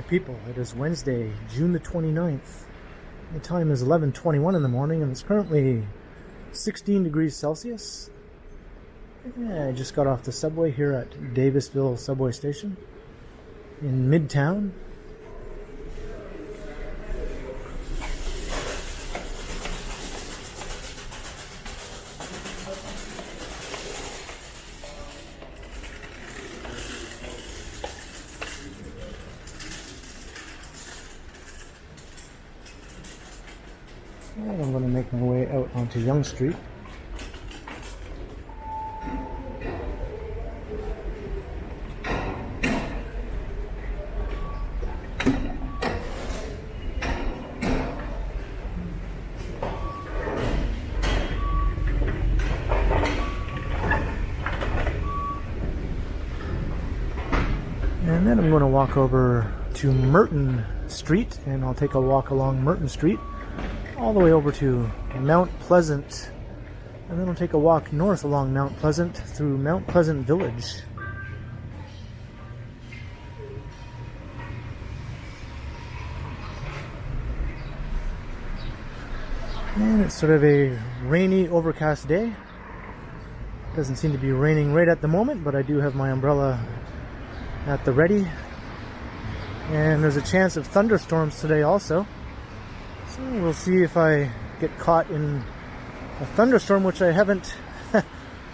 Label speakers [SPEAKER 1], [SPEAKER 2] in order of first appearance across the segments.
[SPEAKER 1] people. It is Wednesday, June the 29th. The time is 11:21 in the morning and it's currently 16 degrees Celsius. Yeah, I just got off the subway here at Davisville subway station in Midtown. And I'm going to make my way out onto Yonge Street. And then I'm going to walk over to Merton Street, and I'll take a walk along Merton Street all the way over to Mount Pleasant, and then I'll take a walk north along Mount Pleasant through Mount Pleasant Village. And it's sort of a rainy, overcast day. Doesn't seem to be raining right at the moment, but I do have my umbrella at the ready. And there's a chance of thunderstorms today also. So we'll see if I get caught in a thunderstorm, which I haven't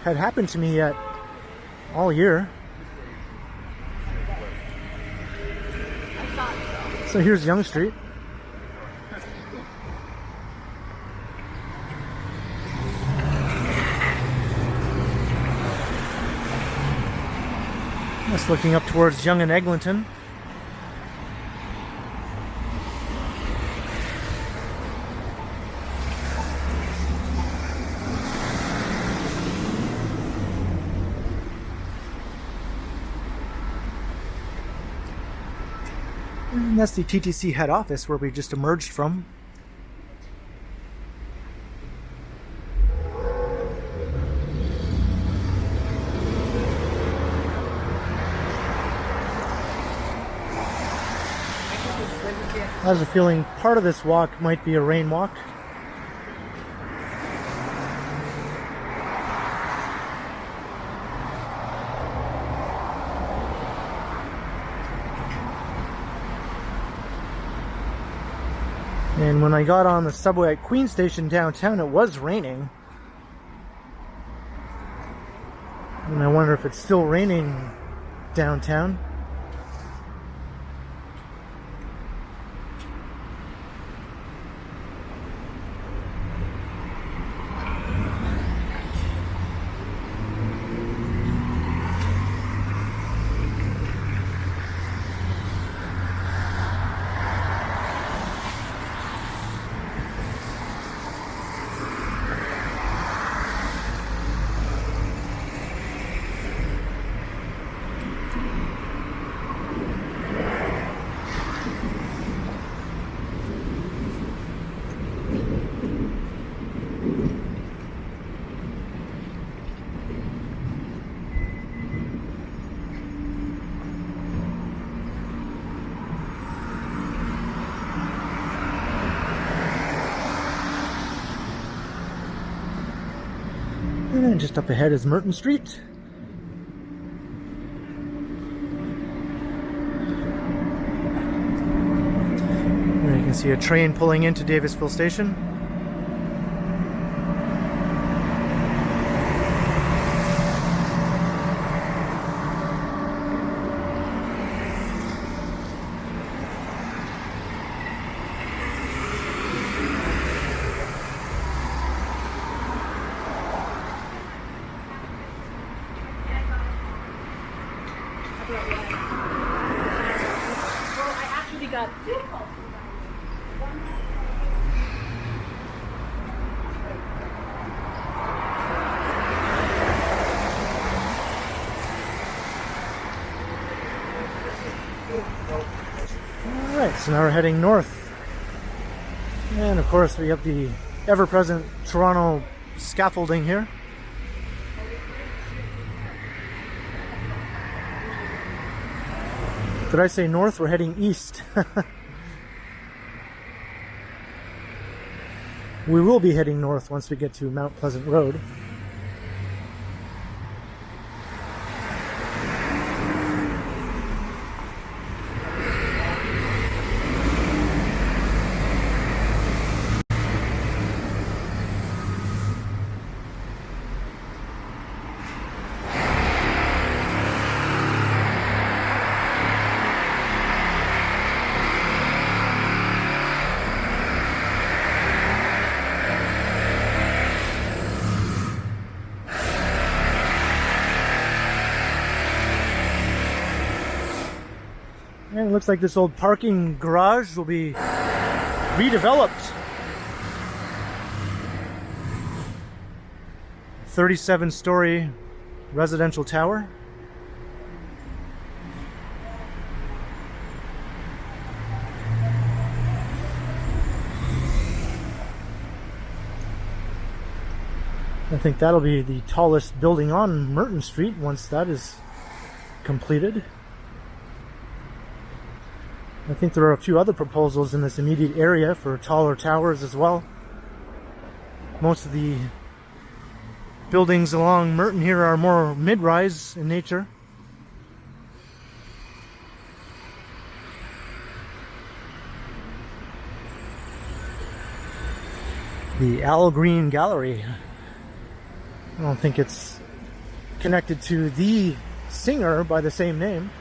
[SPEAKER 1] had happen to me yet all year. So here's Yonge Street. Just looking up towards Yonge and Eglinton. And that's the TTC head office where we just emerged from. I have a feeling part of this walk might be a rain walk. And when I got on the subway at Queen Station downtown, it was raining. And I wonder if it's still raining downtown. And just up ahead is Merton Street. And you can see a train pulling into Davisville Station. Alright, so now we're heading north. And of course we have the ever-present Toronto scaffolding here. Did I say north? We're heading east. We will be heading north once we get to Mount Pleasant Road. And it looks like this old parking garage will be redeveloped. 37-story residential tower. I think that'll be the tallest building on Merton Street once that is completed. I think there are a few other proposals in this immediate area for taller towers as well. Most of the buildings along Merton here are more mid-rise in nature. The Al Green Gallery. I don't think it's connected to the singer by the same name.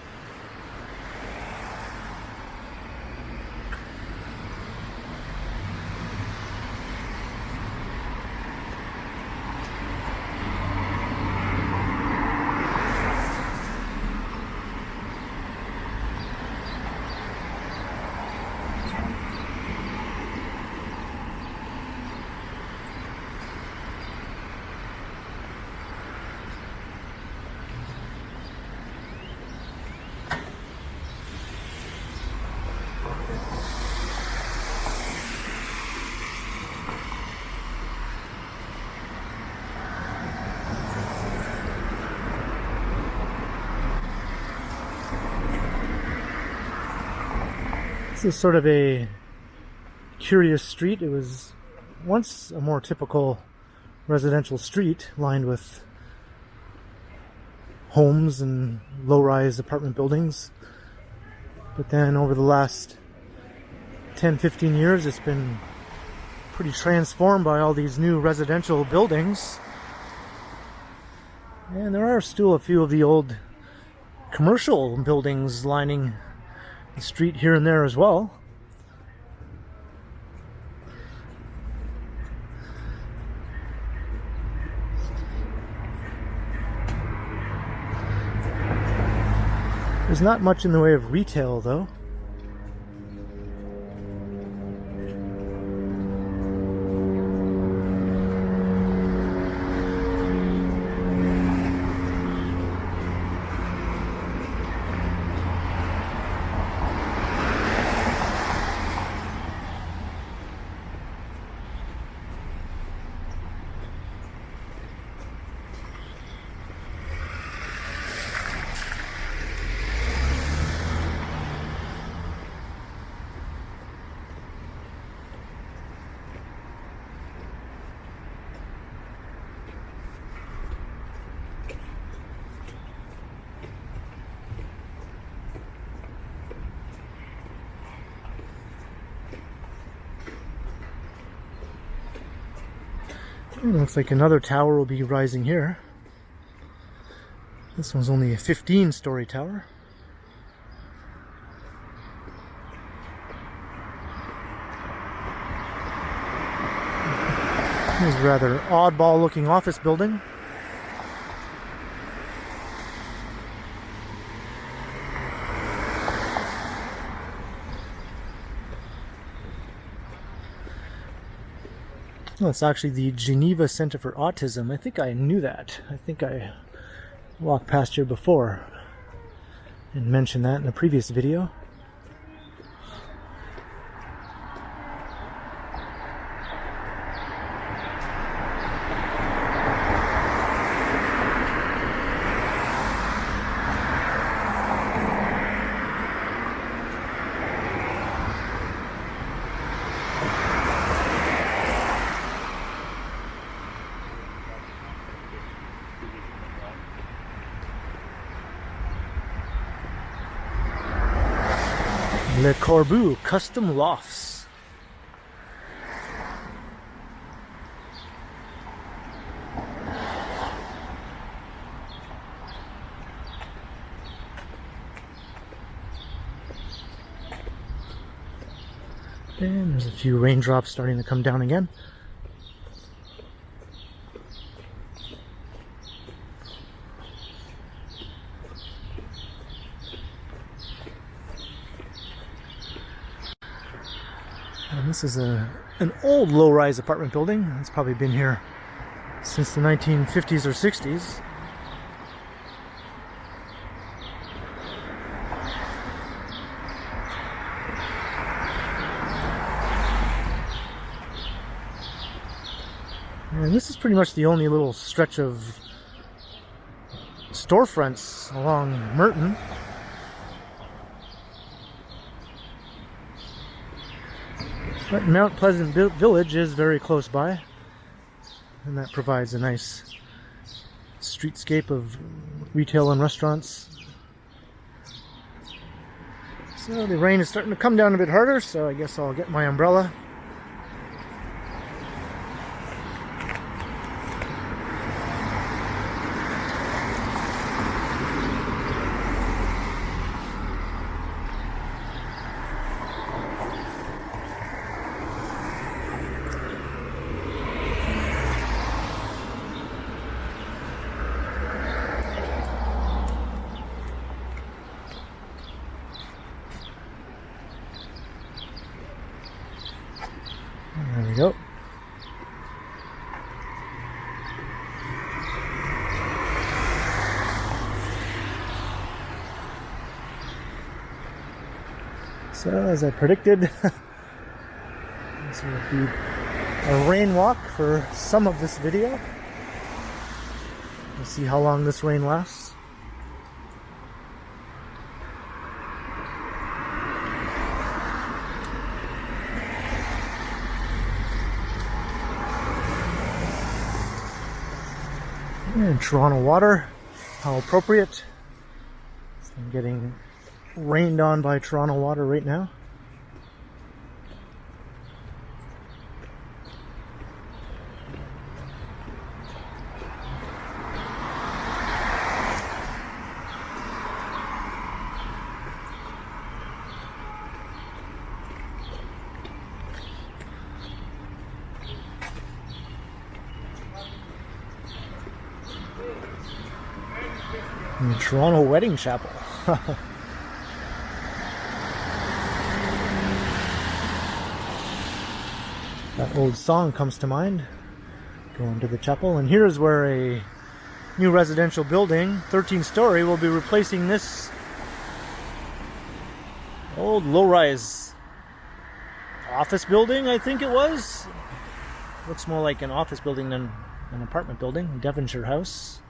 [SPEAKER 1] This is sort of a curious street. It was once a more typical residential street lined with homes and low-rise apartment buildings. But then over the last 10-15 years, it's been pretty transformed by all these new residential buildings. And there are still a few of the old commercial buildings lining the street here and there as well. There's not much in the way of retail though. It looks like another tower will be rising here. This one's only a 15-story tower. Here's a rather oddball-looking office building. Well, it's actually the Geneva Center for Autism. I think I knew that. I think I walked past here before and mentioned that in a previous video. Le Corbeau Custom Lofts. And there's a few raindrops starting to come down again. And this is an old low-rise apartment building. It's probably been here since the 1950s or 60s. And this is pretty much the only little stretch of storefronts along Merton. But Mount Pleasant Village is very close by, and that provides a nice streetscape of retail and restaurants. So the rain is starting to come down a bit harder, so I guess I'll get my umbrella. There we go. So, as I predicted, this will be a rain walk for some of this video. We'll see how long this rain lasts. And Toronto water, how appropriate. I'm getting rained on by Toronto water right now. In the Toronto Wedding Chapel. That old song comes to mind. Going to the chapel, and here's where a new residential building, 13-story, will be replacing this old low-rise office building, I think it was. Looks more like an office building than an apartment building. Devonshire House.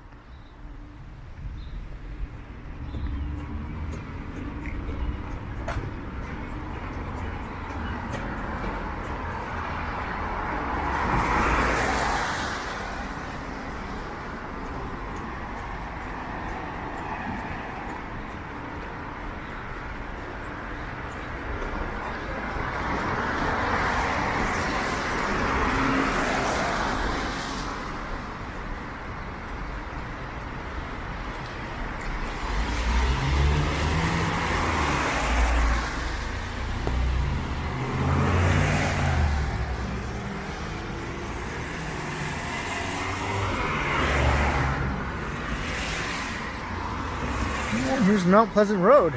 [SPEAKER 1] And here's Mount Pleasant Road.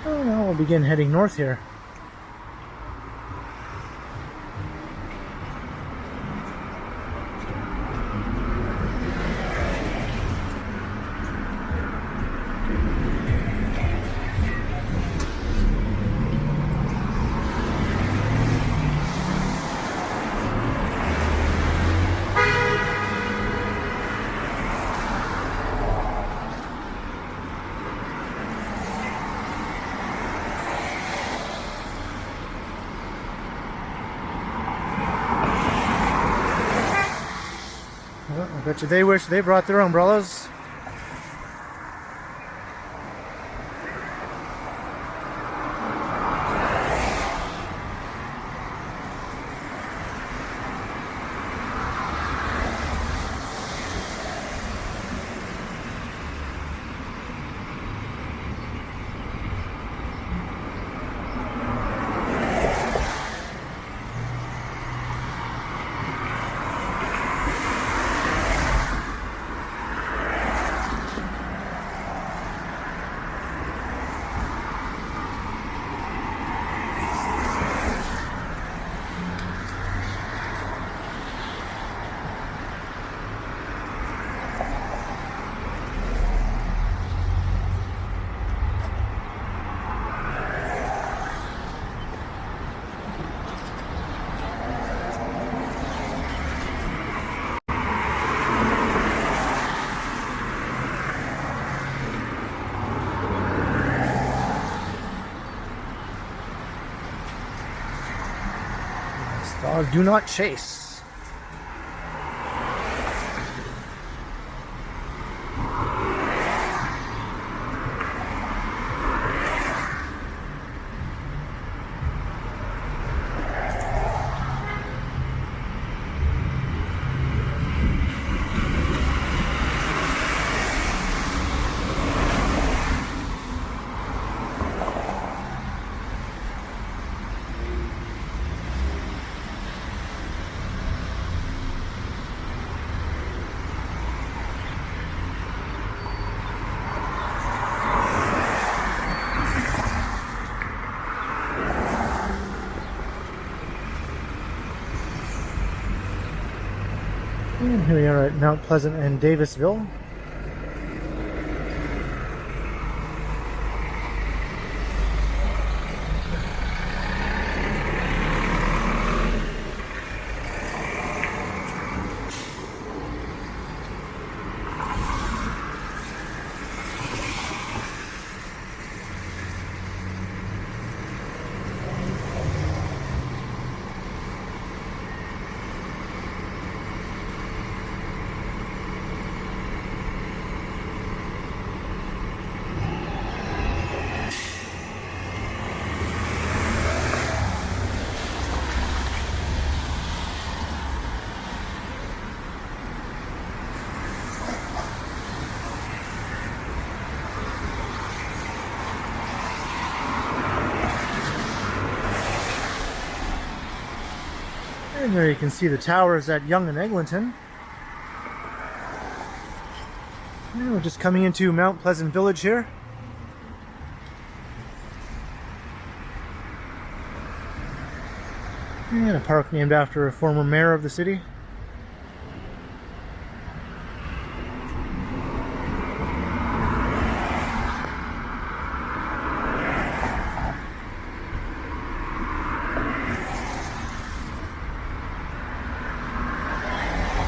[SPEAKER 1] So now we'll begin heading north here. Bet you they wish they brought their umbrellas. Dog, do not chase. And here we are at Mount Pleasant and Davisville. And there you can see the towers at Yonge and Eglinton. And we're just coming into Mount Pleasant Village here. And a park named after a former mayor of the city.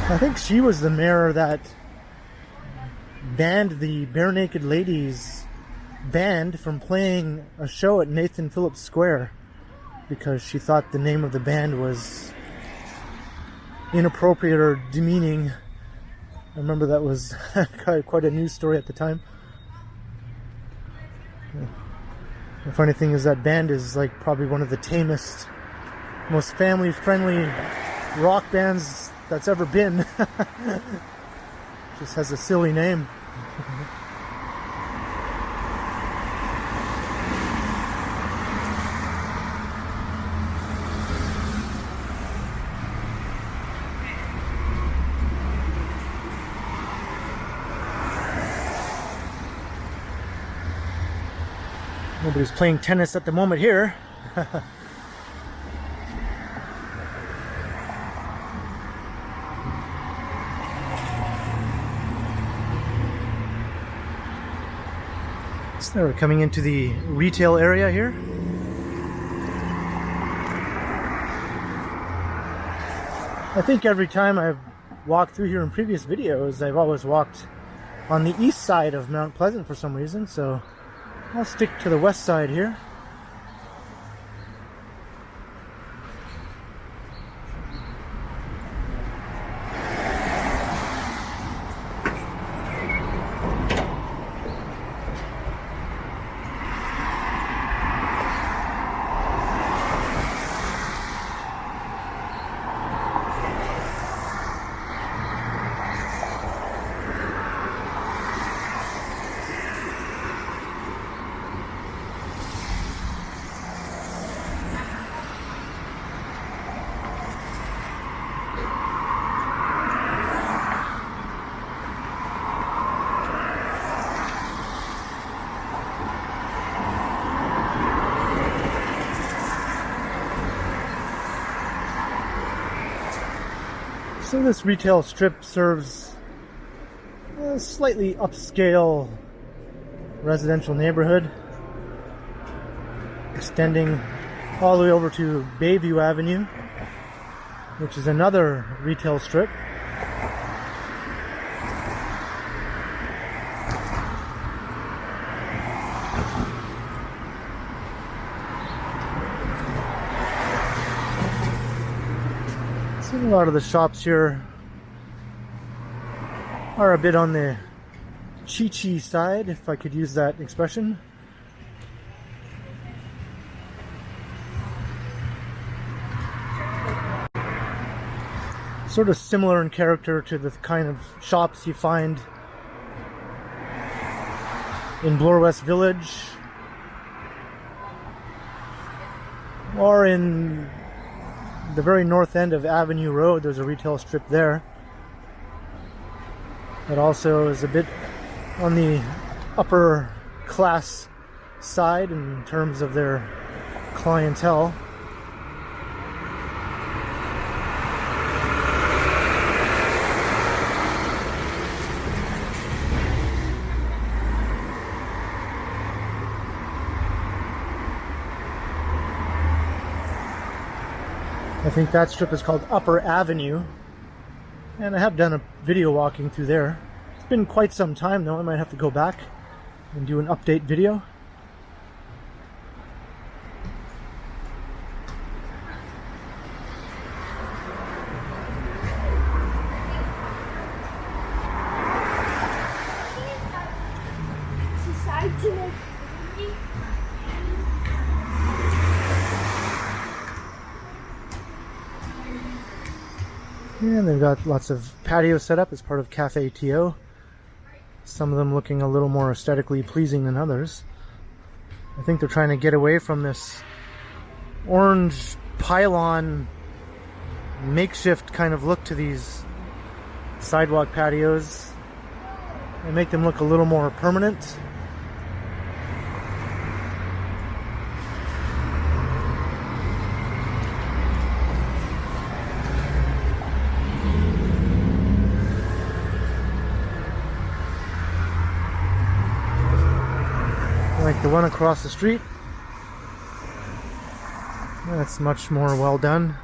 [SPEAKER 1] I think she was the mayor that banned the Bare Naked Ladies band from playing a show at Nathan Phillips Square because she thought the name of the band was inappropriate or demeaning. I remember that was quite a news story at the time. The funny thing is that band is like probably one of the tamest, most family-friendly rock bands that's ever been. Just has a silly name. Nobody's playing tennis at the moment here. So we're coming into the retail area here. I think every time I've walked through here in previous videos, I've always walked on the east side of Mount Pleasant for some reason, so I'll stick to the west side here. So this retail strip serves a slightly upscale residential neighborhood, extending all the way over to Bayview Avenue, which is another retail strip. So a lot of the shops here are a bit on the cheechy side, if I could use that expression. Sort of similar in character to the kind of shops you find in Bloor West Village or in the very north end of Avenue Road. There's a retail strip there that also is a bit on the upper class side in terms of their clientele. I think that strip is called Upper Avenue, and I have done a video walking through there. It's been quite some time though. I might have to go back and do an update video. And they've got lots of patios set up as part of Cafe TO. Some of them looking a little more aesthetically pleasing than others. I think they're trying to get away from this orange pylon makeshift kind of look to these sidewalk patios and make them look a little more permanent. Like the one across the street. That's much more well done.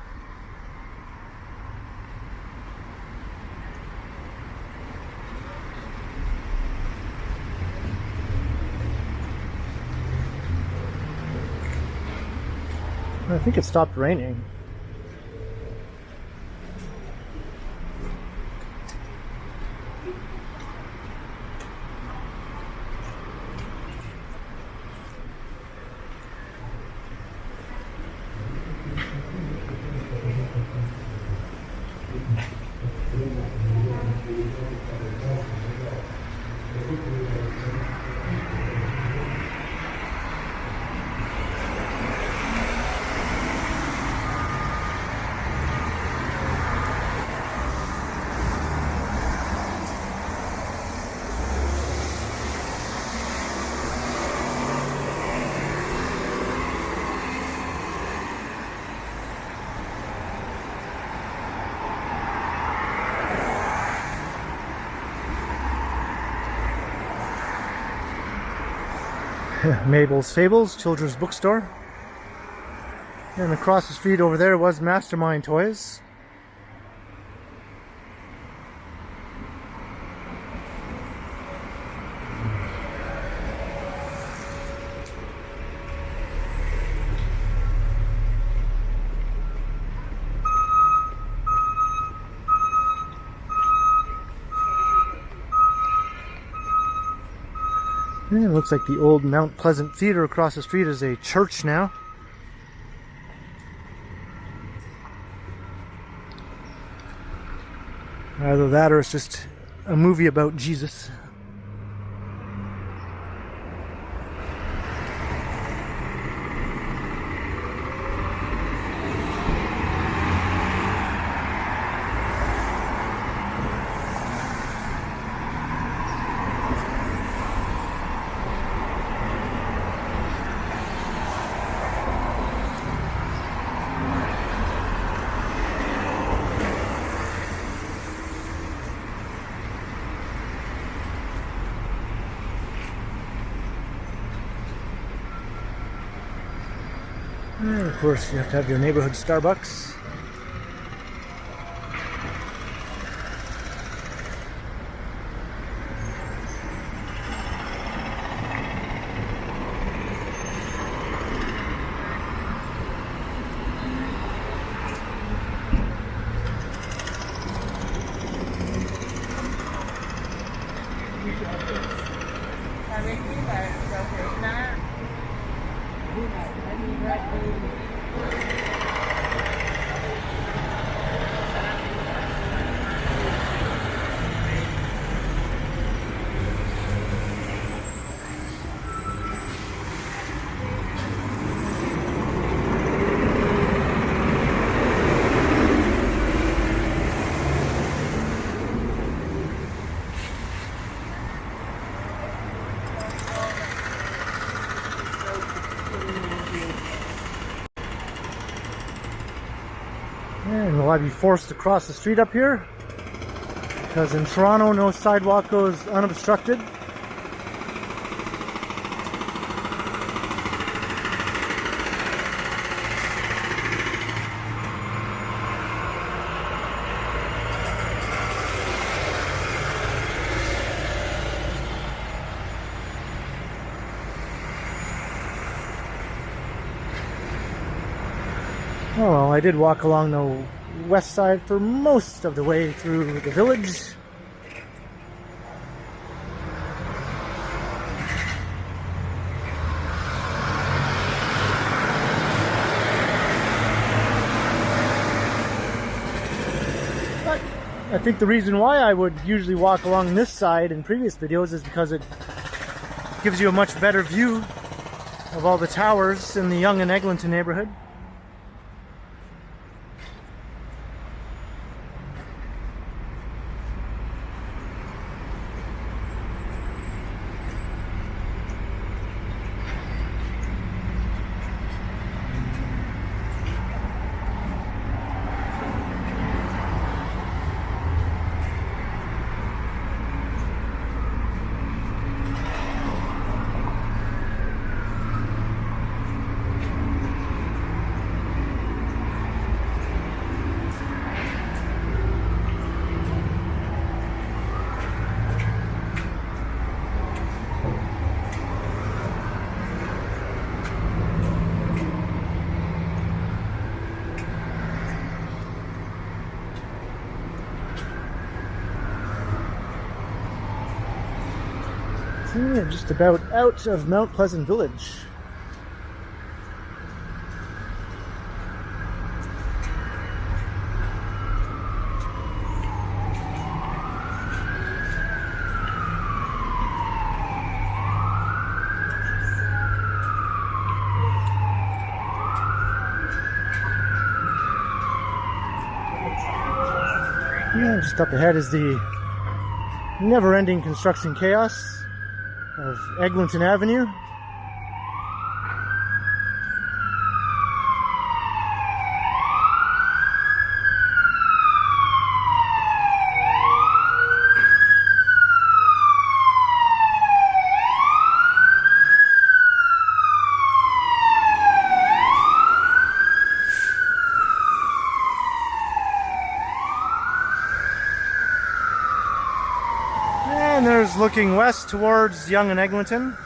[SPEAKER 1] I think it stopped raining. Mabel's Fables, children's bookstore. And across the street over there was Mastermind Toys. And it looks like the old Mount Pleasant Theater across the street is a church now. Either that or it's just a movie about Jesus. And of course, you have to have your neighborhood Starbucks. And will I be forced to cross the street up here? Because in Toronto, no sidewalk goes unobstructed. Oh well, I did walk along the west side for most of the way through the village. But I think the reason why I would usually walk along this side in previous videos is because it gives you a much better view of all the towers in the Yonge and Eglinton neighborhood. Yeah, just about out of Mount Pleasant Village. Yeah, just up ahead is the never-ending construction chaos of Eglinton Avenue. And there's looking west towards Yonge and Eglinton.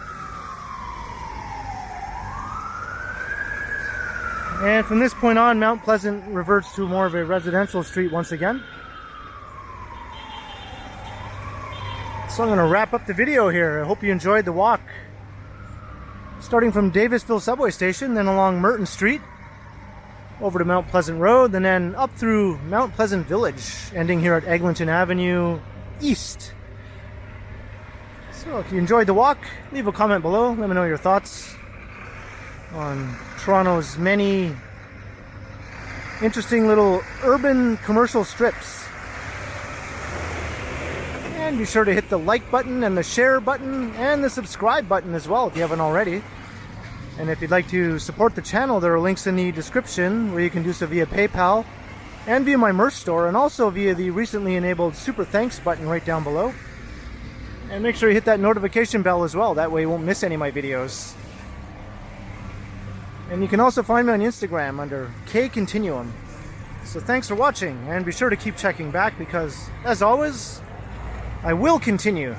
[SPEAKER 1] And from this point on, Mount Pleasant reverts to more of a residential street once again. So I'm going to wrap up the video here. I hope you enjoyed the walk. Starting from Davisville subway station, then along Merton Street, over to Mount Pleasant Road, and then up through Mount Pleasant Village, ending here at Eglinton Avenue East. So if you enjoyed the walk, leave a comment below. Let me know your thoughts on Toronto's many interesting little urban commercial strips. And be sure to hit the like button and the share button and the subscribe button as well if you haven't already. And if you'd like to support the channel, there are links in the description where you can do so via PayPal and via my merch store, and also via the recently enabled Super Thanks button right down below. And make sure you hit that notification bell as well, that way you won't miss any of my videos. And you can also find me on Instagram under KContinuum. So thanks for watching, and be sure to keep checking back because, as always, I will continue.